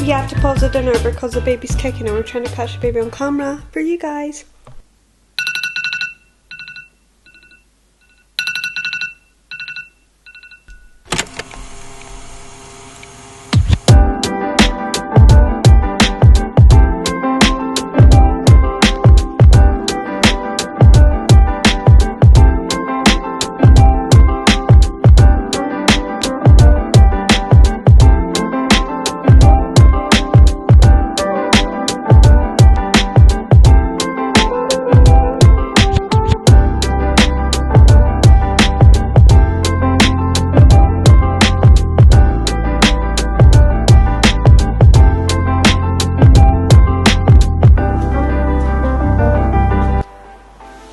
you have to pause the dinner because the baby's kicking and we're trying to catch the baby on camera for you guys.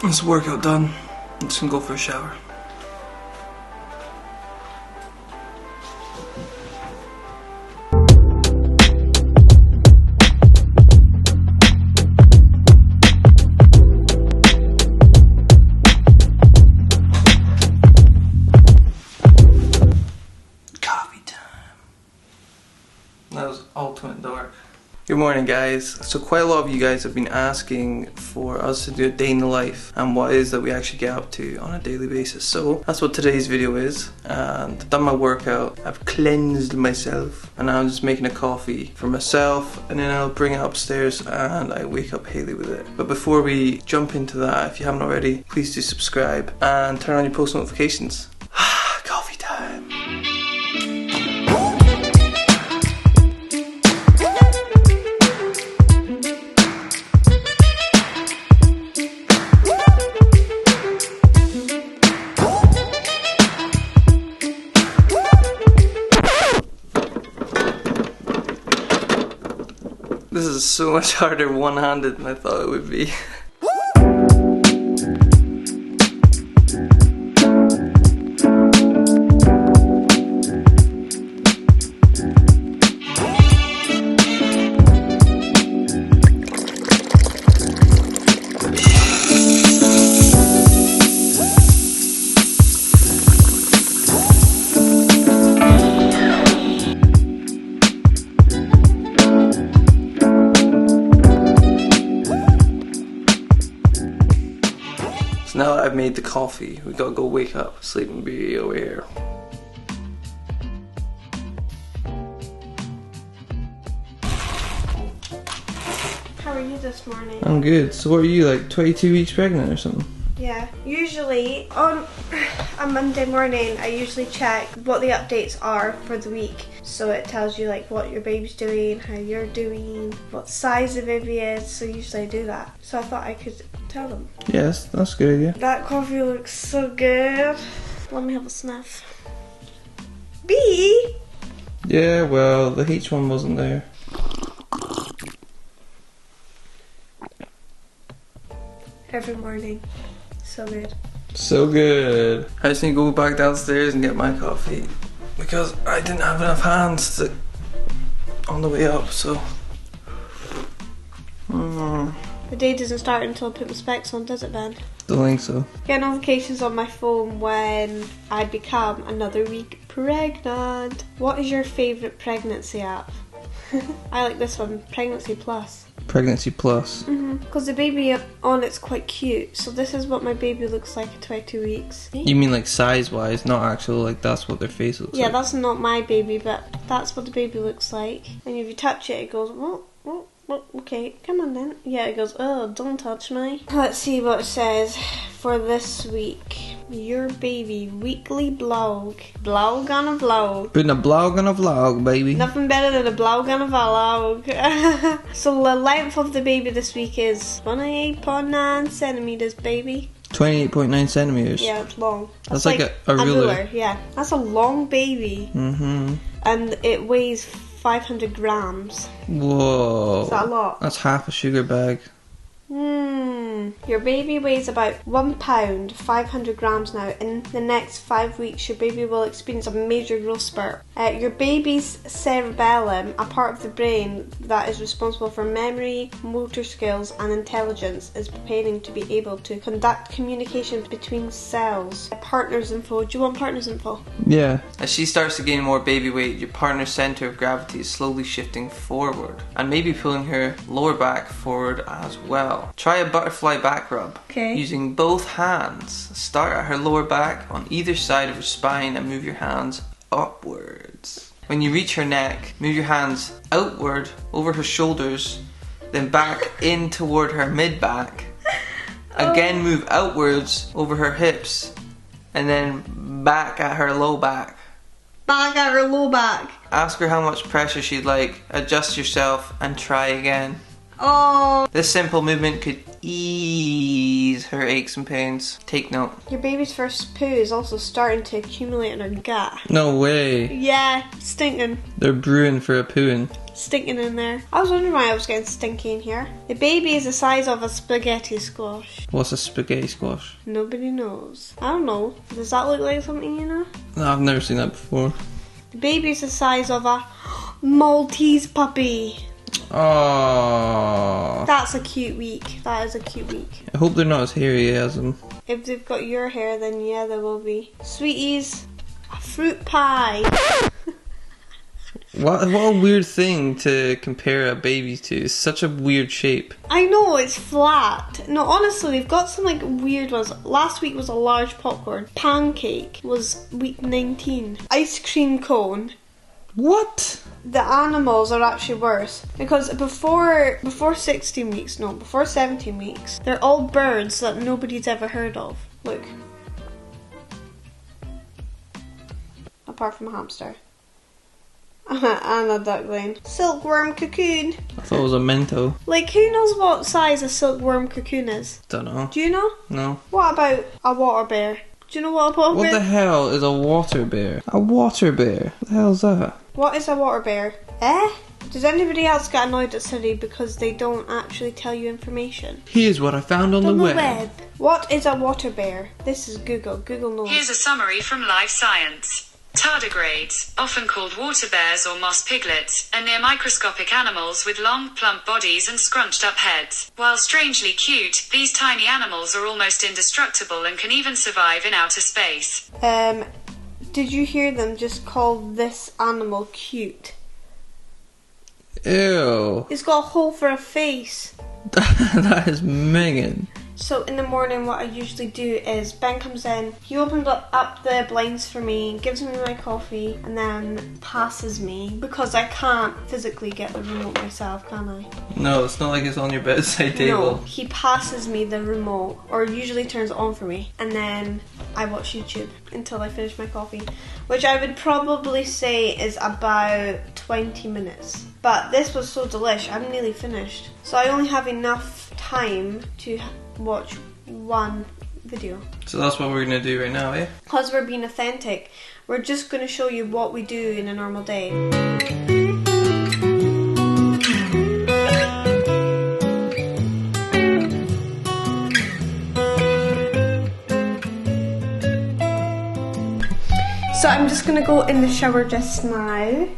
That's the workout done. I'm just gonna go for a shower. Coffee time. That was ultimate dark. Good morning, guys. So quite a lot of you guys have been asking for us to do a day in the life and what it is that we actually get up to on a daily basis. So that's what today's video is. And I've done my workout, I've cleansed myself, and now I'm just making a coffee for myself, and then I'll bring it upstairs and I wake up Hayley with it. But before we jump into that, if you haven't already, please do subscribe and turn on your post notifications. Coffee time. This is so much harder one-handed than I thought it would be. So now that I've made the coffee, we gotta go wake up Sleeping Beauty over here. How are you this morning? I'm good. So what are you, like 22 weeks pregnant or something? Yeah, usually on a Monday morning I usually check what the updates are for the week, so it tells you like what your baby's doing, how you're doing, what size the baby is, so usually I do that. So I thought I could tell them. Yes, that's a good idea. That coffee looks so good. Let me have a sniff. B? Yeah, well, the H1 wasn't there. Every morning. So good. So good. I just need to go back downstairs and get my coffee because I didn't have enough hands to on the way up, so. The day doesn't start until I put my specs on, does it, Ben? Don't think so. Get notifications on my phone when I become another week pregnant. What is your favourite pregnancy app? I like this one, Pregnancy Plus. Pregnancy Plus. Because the baby on it's quite cute. So this is what my baby looks like at 22 weeks. You mean like size wise, not actual, like that's what their face looks Yeah, like? that's not my baby, but that's what the baby looks like. And if you touch it, it goes, oh, okay, come on then. Yeah, it goes, oh, don't touch me. Let's see what it says for this week. Your baby weekly blog. Blog on a vlog. Putting a blog on a vlog, baby. Nothing better than a blog on a vlog. So the length of the baby this week is 28.9 centimeters, baby. 28.9 centimeters. Yeah, it's long. That's like a ruler. Yeah, that's a long baby. And it weighs 500 grams. Whoa. Is that a lot? That's half a sugar bag. Your baby weighs about 1 pound, 500 grams now. In the next 5 weeks, your baby will experience a major growth spurt. Your baby's cerebellum, a part of the brain that is responsible for memory, motor skills and intelligence, is preparing to be able to conduct communication between cells. Partners info. Do you want partners info? Yeah. As she starts to gain more baby weight, your partner's center of gravity is slowly shifting forward and maybe pulling her lower back forward as well. Try a butterfly back rub. Okay. Using both hands. Start at her lower back on either side of her spine and move your hands upwards. When you reach her neck, move your hands outward over her shoulders, then back in toward her mid-back. Again, move outwards over her hips, and then back at her low back. Back at her low back. Ask her how much pressure she'd like, adjust yourself, and try again. Oh. This simple movement could ease her aches and pains. Take note. Your baby's first poo is also starting to accumulate in her gut. No way. Yeah, stinking. They're brewing for a pooing. Stinking in there. I was wondering why I was getting stinky in here. The baby is the size of a spaghetti squash. What's a spaghetti squash? Nobody knows. I don't know. Does that look like something you know? No, I've never seen that before. The baby is the size of a Maltese puppy. Oh. That's a cute week. That is a cute week. I hope they're not as hairy as them. If they've got your hair, then yeah, they will be. Sweeties, a fruit pie. What a weird thing to compare a baby to. It's such a weird shape. I know, it's flat. No, honestly, they've got some like weird ones. Last week was a large popcorn. Pancake was week 19. Ice cream cone. What? The animals are actually worse because before 16 weeks, no, before 17 weeks, they're all birds that nobody's ever heard of. Look. Apart from a hamster. And a duckling. Silkworm cocoon. I thought it was a minto. Like, who knows what size a silkworm cocoon is? Don't know. Do you know? No. What about a water bear? Do you know what a water What bear the hell is a water bear? A water bear? What the hell is that? What is a water bear? Does anybody else get annoyed at Siri because they don't actually tell you information? Here's what I found on the web. What is a water bear? This is Google. Google knows. Here's a summary from Life Science. Tardigrades, often called water bears or moss piglets, are near microscopic animals with long, plump bodies and scrunched up heads. While strangely cute, these tiny animals are almost indestructible and can even survive in outer space. Did you hear them just call this animal cute? Ew. It's got a hole for a face. That is minging. So in the morning what I usually do is Ben comes in, he opens up the blinds for me, gives me my coffee and then passes me, because I can't physically get the remote myself, can I? No, it's not like it's on your bedside table. No, he passes me the remote, or usually turns it on for me, and then I watch YouTube until I finish my coffee, which I would probably say is about 20 minutes. But this was so delish, I'm nearly finished. So I only have enough time to watch one video. So that's what we're going to do right now, eh? Because we're being authentic, we're just going to show you what we do in a normal day. So I'm just going to go in the shower just now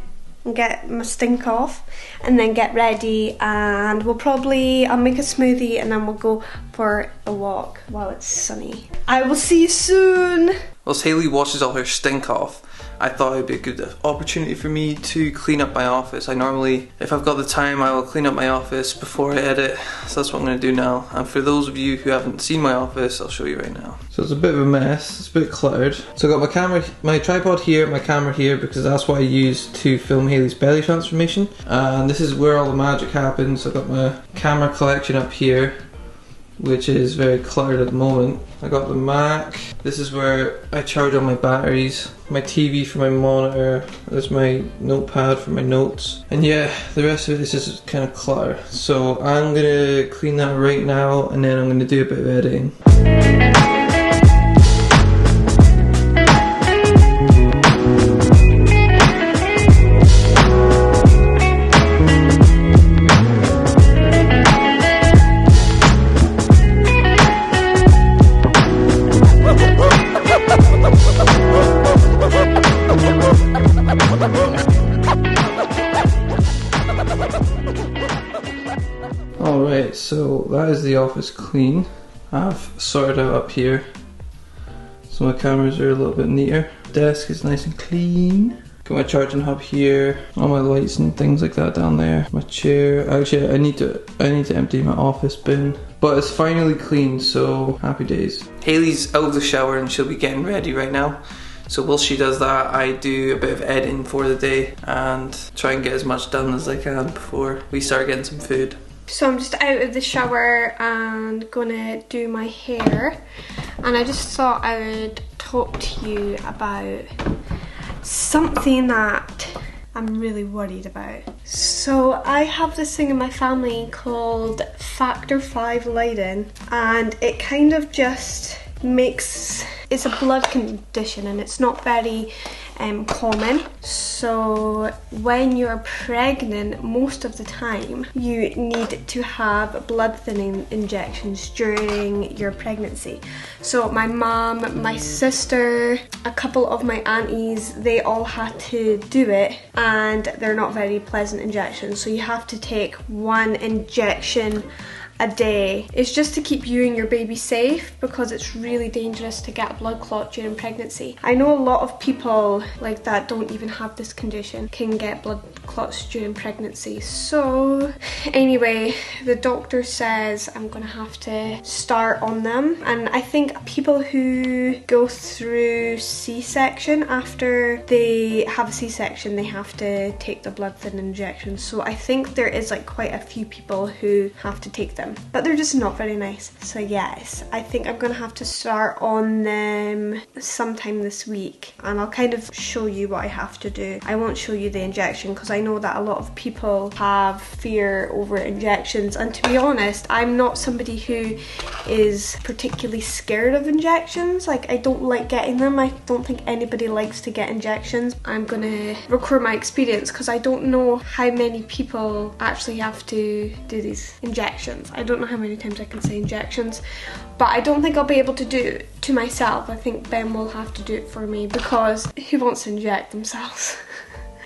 and get my stink off and then get ready, and I'll make a smoothie and then we'll go for a walk while it's sunny. I will see you soon. Whilst Hayley washes all her stink off, I thought it would be a good opportunity for me to clean up my office. I normally, if I've got the time, I will clean up my office before I edit. So that's what I'm going to do now. And for those of you who haven't seen my office, I'll show you right now. So it's a bit of a mess. It's a bit cluttered. So I got my tripod here, my camera here, because that's what I use to film Hayley's belly transformation. And this is where all the magic happens. I've got my camera collection up here, which is very cluttered at the moment. I got the Mac. This is where I charge all my batteries. My TV for my monitor. There's my notepad for my notes. And yeah, the rest of it is just kind of clutter. So I'm gonna clean that right now, and then I'm gonna do a bit of editing. Right, so that is the office clean. I've sorted out up here, so my cameras are a little bit neater. Desk is nice and clean. Got my charging hub here, all my lights and things like that down there. My chair. Actually, I need to empty my office bin, but it's finally clean, so happy days. Hayley's out of the shower and she'll be getting ready right now. So while she does that, I do a bit of editing for the day and try and get as much done as I can before we start getting some food. So I'm just out of the shower and gonna do my hair, and I just thought I would talk to you about something that I'm really worried about. So I have this thing in my family called Factor 5 lighting, and it kind of just it's a blood condition and it's not very common. So when you're pregnant, most of the time you need to have blood thinning injections during your pregnancy. So my mom, my sister, a couple of my aunties, they all had to do it, and they're not very pleasant injections. So you have to take 1 injection a day. It's just to keep you and your baby safe, because it's really dangerous to get a blood clot during pregnancy. I know a lot of people like that don't even have this condition can get blood clots during pregnancy. So anyway, the doctor says I'm gonna have to start on them, and I think people who go through C-section, after they have a C-section, they have to take the blood thinning injections. So I think there is like quite a few people who have to take them, but they're just not very nice. So yes, I think I'm gonna have to start on them sometime this week, and I'll kind of show you what I have to do. I won't show you the injection because I know that a lot of people have fear over injections, and to be honest, I'm not somebody who is particularly scared of injections. Like, I don't like getting them. I don't think anybody likes to get injections. I'm gonna record my experience because I don't know how many people actually have to do these injections. I don't know how many times I can say injections, but I don't think I'll be able to do it to myself. I think Ben will have to do it for me because he wants to inject themselves.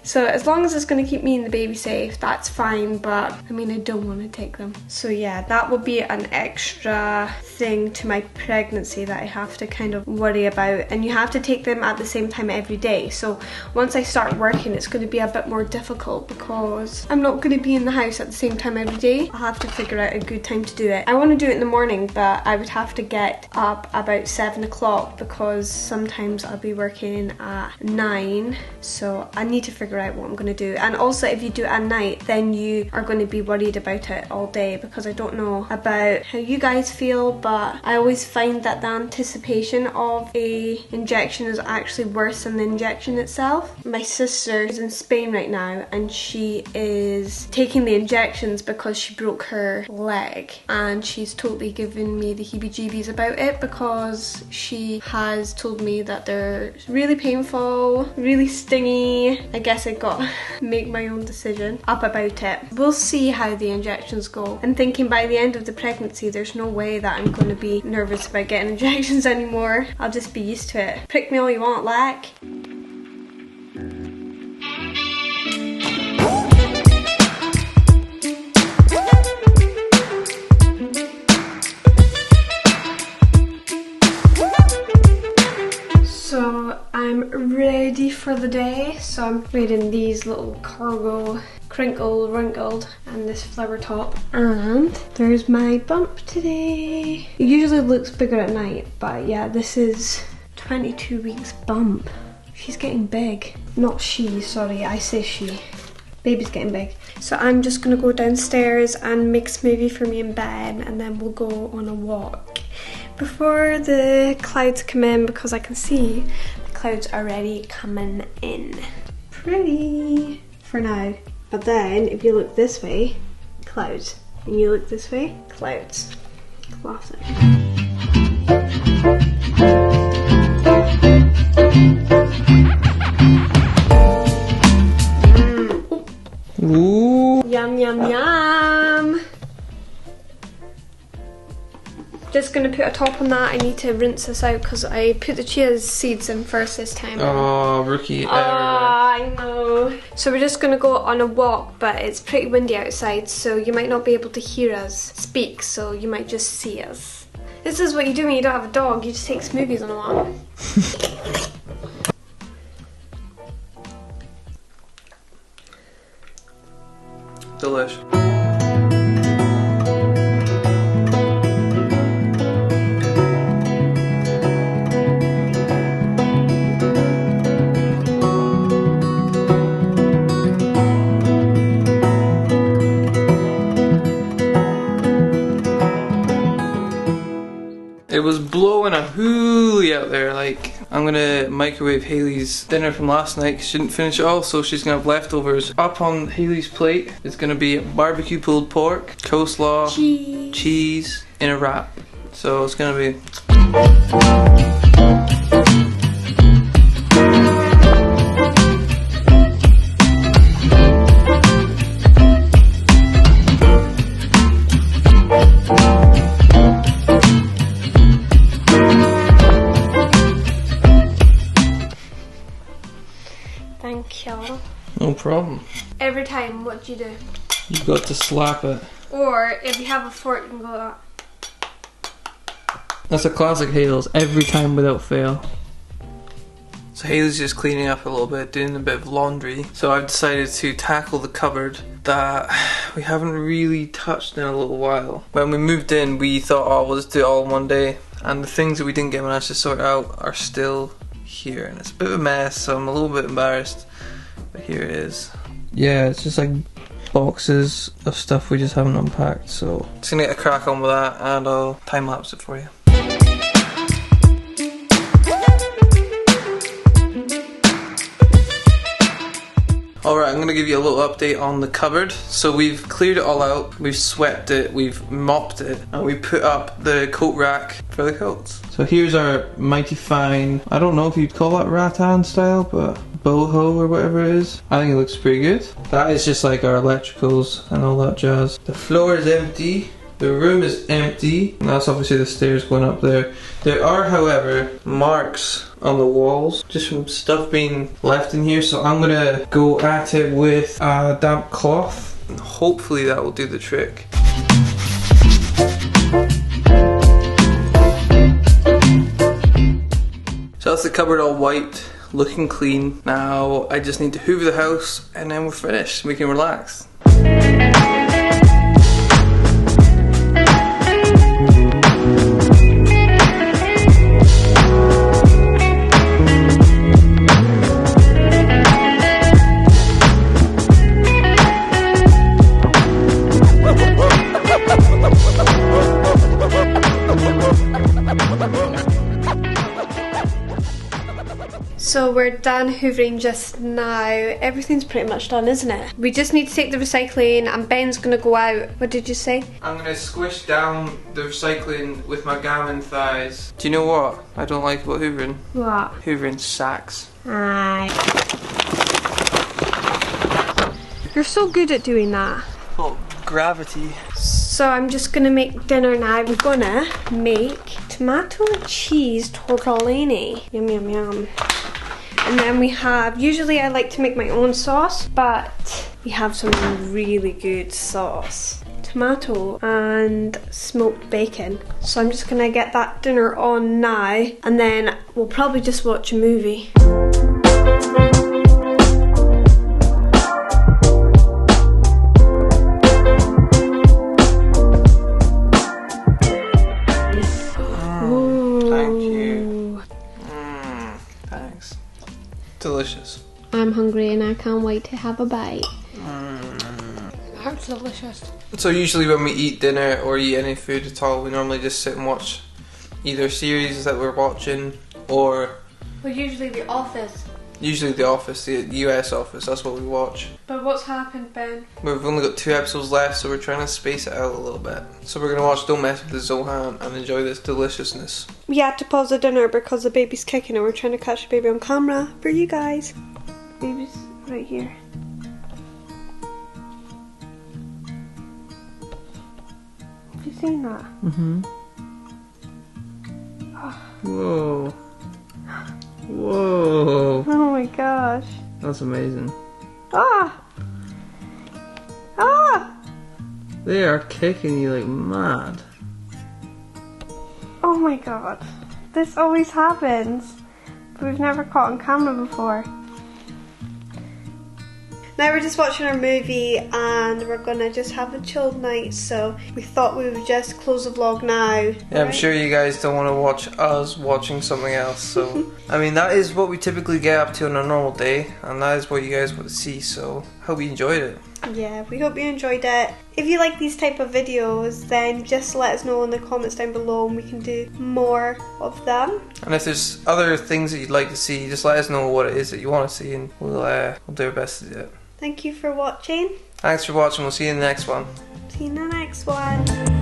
So as long as it's going to keep me and the baby safe, that's fine, but I mean, I don't want to take them. So yeah, that will be an extra thing to my pregnancy that I have to kind of worry about, and you have to take them at the same time every day. So once I start working, it's going to be a bit more difficult because I'm not going to be in the house at the same time every day. I'll have to figure out a good time to do it. I want to do it in the morning, but I would have to get up about 7 o'clock because sometimes I'll be working at 9, so I need to figure out what I'm going to do. And also, if you do it at night, then you are going to be worried about it all day, because I don't know about how you guys feel, but I always find that the anticipation of a injection is actually worse than the injection itself. My sister is in Spain right now and she is taking the injections because she broke her leg, and she's totally given me the heebie-jeebies about it because she has told me that they're really painful, really stingy. I guess I got to make my own decision up about it. We'll see how the injections go. I'm thinking by the end of the pregnancy, there's no way that I'm going to be nervous about getting injections anymore. I'll just be used to it. Prick me all you want, lack. So I'm ready for the day. So I'm wearing these little cargo, crinkled, wrinkled, and this flower top. And there's my bump today. It usually looks bigger at night, but yeah, this is 22 weeks bump. She's getting big. Not she, sorry, I say she. Baby's getting big. So I'm just gonna go downstairs and make a smoothie for me in bed, and then we'll go on a walk before the clouds come in, because I can see the clouds already coming in. Pretty for now. But then if you look this way, clouds. And you look this way, clouds. Classic. Ooh. Yum, yum, yum. Just going to put a top on that. I need to rinse this out because I put the chia seeds in first this time. Oh, rookie error. I know. So we're just going to go on a walk, but it's pretty windy outside, so you might not be able to hear us speak, so you might just see us. This is what you do when you don't have a dog. You just take smoothies on a walk. Delish. It was blowing a hoolie out there. Like, I'm gonna microwave Hayley's dinner from last night. She didn't finish it all, so she's gonna have leftovers. Up on Hayley's plate is gonna be barbecue pulled pork, coleslaw, cheese in a wrap. So it's gonna be. Thank you. No problem. Every time, what do you do? You got to slap it. Or if you have a fork, you can go like that. That's a classic Hayley's, every time without fail. So Hayley's just cleaning up a little bit, doing a bit of laundry. So I've decided to tackle the cupboard that we haven't really touched in a little while. When we moved in, we thought, oh, we'll just do it all in one day. And the things that we didn't get managed to sort out are still here. And it's a bit of a mess, so I'm a little bit embarrassed. But here it is. Yeah, it's just like boxes of stuff we just haven't unpacked. So just gonna get a crack on with that, and I'll time lapse it for you. Alright, I'm going to give you a little update on the cupboard. So we've cleared it all out, we've swept it, we've mopped it, and we put up the coat rack for the coats. So here's our mighty fine, I don't know if you'd call that rattan style, but boho or whatever it is. I think it looks pretty good. That is just like our electricals and all that jazz. The floor is empty. The room is empty, and that's obviously the stairs going up there. There are, however, marks on the walls, just from stuff being left in here, so I'm gonna go at it with a damp cloth, and hopefully that will do the trick. So that's the cupboard all wiped, looking clean. Now I just need to hoover the house, and then we're finished. We can relax. So we're done hoovering just now. Everything's pretty much done, isn't it? We just need to take the recycling, and Ben's gonna go out. What did you say? I'm gonna squish down the recycling with my gammon thighs. Do you know what I don't like about hoovering? What? Hoovering sacks. Aye. You're so good at doing that. Well, gravity. So I'm just gonna make dinner now. We're gonna make tomato and cheese tortellini. Yum yum yum. And then we have, usually I like to make my own sauce, but we have some really good sauce. Tomato and smoked bacon. So I'm just gonna get that dinner on now, and then we'll probably just watch a movie. Delicious. I'm hungry and I can't wait to have a bite. That's delicious. So usually when we eat dinner or eat any food at all, we normally just sit and watch either series that we're watching, or Well, usually The Office. usually The Office, the US Office, that's what we watch. But what's happened, Ben? We've only got 2 episodes left, so we're trying to space it out a little bit. So we're going to watch Don't Mess with the Zohan and enjoy this deliciousness. We had to pause the dinner because the baby's kicking and we're trying to catch the baby on camera for you guys. Baby's right here. Have you seen that? Mm-hmm. Whoa. Whoa. Oh my gosh. That's amazing. Ah! Ah! They are kicking you like mad. Oh my god. This always happens. But we've never caught on camera before. Now we're just watching our movie and we're gonna just have a chilled night, so we thought we would just close the vlog now. Yeah, I'm sure you guys don't want to watch us watching something else, so I mean that is what we typically get up to on a normal day, and that is what you guys want to see, so hope you enjoyed it. Yeah, we hope you enjoyed it. If you like these type of videos, then just let us know in the comments down below and we can do more of them. And if there's other things that you'd like to see, just let us know what it is that you want to see, and we'll do our best to do it. Thank you for watching. Thanks for watching, we'll see you in the next one. See you in the next one.